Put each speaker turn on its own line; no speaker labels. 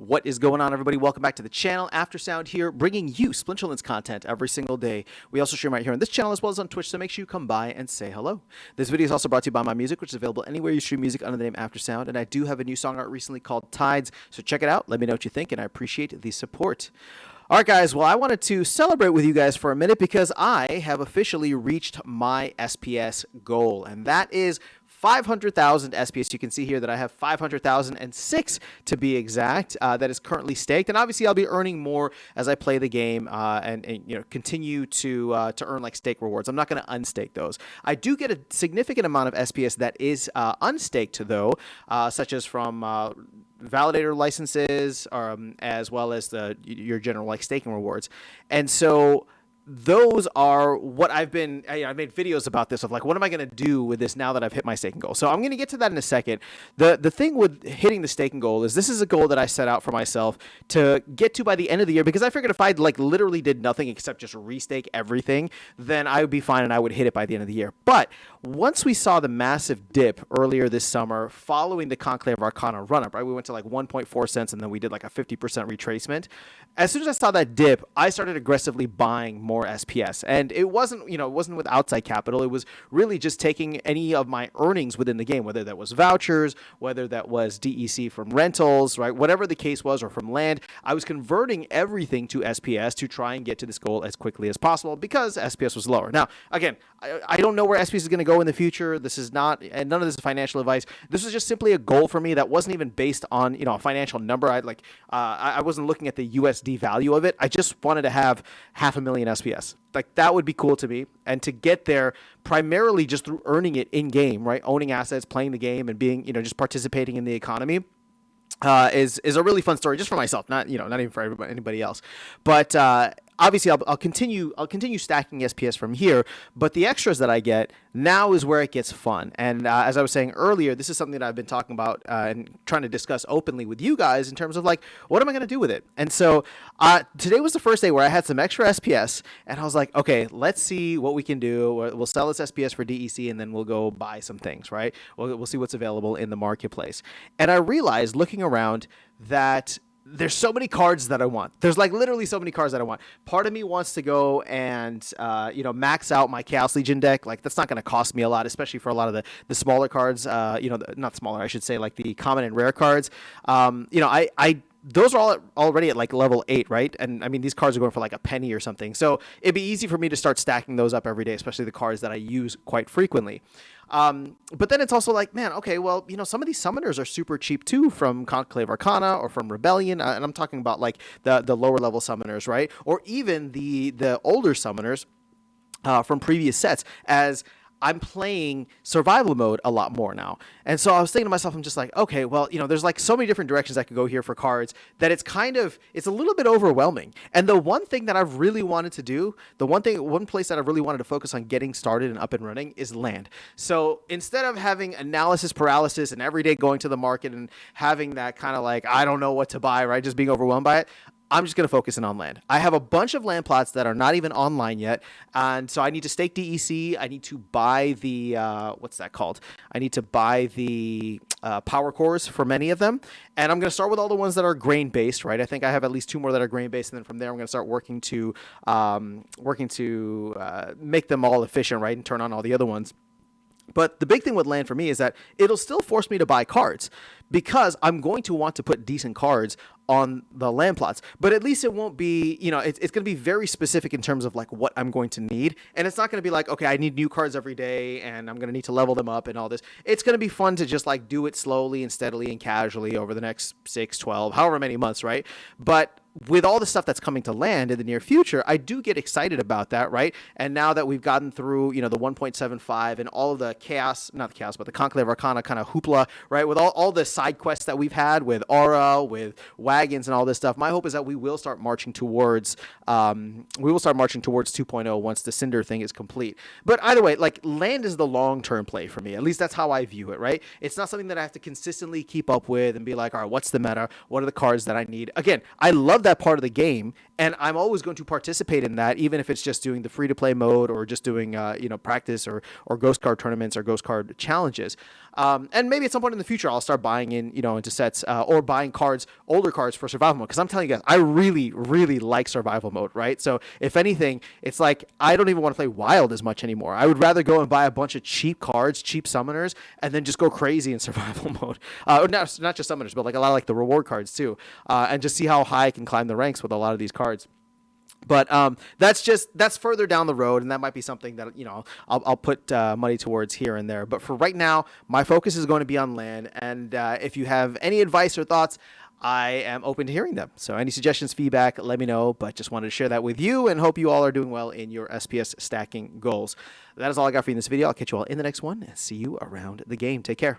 What is going on, everybody? Welcome back to the channel. Aftersound here, bringing you Splinterlands content every single day. We also stream right here on this channel as well as on Twitch, so make sure you come by and say hello. This video is also brought to you by my music, which is available anywhere you stream music under the name Aftersound, and I do have a new song out recently called Tides, so check it out. Let me know what you think, and I appreciate the support. All right, guys, well, I wanted to celebrate with you guys for a minute because I have officially reached my SPS goal, and that is 500,000 SPS. You can see here that I have 500,006 to be exact. That is currently staked, and obviously I'll be earning more as I play the game and you know, continue to earn like stake rewards. I'm not going to unstake those. I do get a significant amount of SPS that is unstaked though, such as from validator licenses, as well as your general like staking rewards, and so those are what I made videos about this of like, what am I going to do with this now that I've hit my staking goal? So I'm going to get to that in a second. The thing with hitting the staking goal is this is a goal that I set out for myself to get to by the end of the year, because I figured if I like literally did nothing except just restake everything, then I would be fine and I would hit it by the end of the year. But once we saw the massive dip earlier this summer following the Conclave Arcana run-up, right? We went to like 1.4 cents and then we did like a 50% retracement. As soon as I saw that dip, I started aggressively buying more SPS, and it wasn't with outside capital. It was really just taking any of my earnings within the game, whether that was vouchers, whether that was DEC from rentals, right? Whatever the case was, or from land, I was converting everything to SPS to try and get to this goal as quickly as possible because SPS was lower. Now, again, I don't know where SPS is going to go in the future. This is not, and none of this is financial advice. This was just simply a goal for me that wasn't even based on, you know, a financial number. I wasn't looking at the USD value of it. I just wanted to have 500,000 SPS. Like, that would be cool to me. And to get there primarily just through earning it in game, right? Owning assets, playing the game, and being, you know, just participating in the economy. Is a really fun story just for myself, not even for anybody else. But obviously I'll continue stacking SPS from here, but the extras that I get now is where it gets fun. And as I was saying earlier, this is something that I've been talking about and trying to discuss openly with you guys in terms of like, what am I going to do with it? And so today was the first day where I had some extra SPS, and I was like, okay, let's see what we can do. We'll sell this SPS for DEC, and then we'll go buy some things, right? We'll see what's available in the marketplace. And I realized looking around that there's so many cards that I want. There's like literally so many cards that I want. Part of me wants to go and, max out my Chaos Legion deck. Like, that's not going to cost me a lot, especially for a lot of the smaller cards, not smaller, I should say, like the common and rare cards. Those are all already at like level 8, right? And I mean, these cards are going for like a penny or something. So it'd be easy for me to start stacking those up every day, especially the cards that I use quite frequently. But then it's also like, man, okay, well, you know, some of these summoners are super cheap too from Conclave Arcana or from Rebellion. And I'm talking about like the lower level summoners, right? Or even the older summoners from previous sets, as I'm playing survival mode a lot more now. And so I was thinking to myself, I'm just like, okay, well, you know, there's like so many different directions I could go here for cards that it's a little bit overwhelming. And the one thing that I've really wanted to do, one place that I really wanted to focus on getting started and up and running is land. So instead of having analysis paralysis and every day going to the market and having that kind of like, I don't know what to buy, right? Just being overwhelmed by it, I'm just going to focus in on land. I have a bunch of land plots that are not even online yet, and so I need to stake DEC. I need to buy the, what's that called? I need to buy the power cores for many of them, and I'm going to start with all the ones that are grain-based, right? I think I have at least 2 more that are grain-based, and then from there I'm going to start working to make them all efficient, right, and turn on all the other ones. But the big thing with land for me is that it'll still force me to buy cards, because I'm going to want to put decent cards on the land plots. But at least it won't be, you know, it's going to be very specific in terms of like what I'm going to need. And it's not going to be like, okay, I need new cards every day and I'm going to need to level them up and all this. It's going to be fun to just like do it slowly and steadily and casually over the next 6, 12, however many months, right? But with all the stuff that's coming to land in the near future, I do get excited about that, right? And now that we've gotten through, you know, the 1.75 and all of the the Conclave Arcana kind of hoopla, right? With all the side quests that we've had with Aura, with wagons and all this stuff, my hope is that we will start marching towards 2.0 once the Cinder thing is complete. But either way, like, land is the long-term play for me. At least that's how I view it, right? It's not something that I have to consistently keep up with and be like, all right, what's the meta? What are the cards that I need? Again, I love that part of the game, and I'm always going to participate in that, even if it's just doing the free-to-play mode or just doing practice or ghost card tournaments or ghost card challenges. And maybe at some point in the future, I'll start buying into sets or buying older cards for survival mode. Because I'm telling you guys, I really, really like survival mode, right? So if anything, it's like I don't even want to play wild as much anymore. I would rather go and buy a bunch of cheap cards, cheap summoners, and then just go crazy in survival mode. Not just summoners, but like a lot of like the reward cards too, and just see how high I can climb the ranks with a lot of these cards. But that's further down the road, and that might be something that I'll put money towards here and there. But for right now, my focus is going to be on land. And if you have any advice or thoughts, I am open to hearing them. So any suggestions, feedback, let me know. But just wanted to share that with you, and hope you all are doing well in your SPS stacking goals. That is all I got for you in this video. I'll catch you all in the next one, and see you around the game. Take care.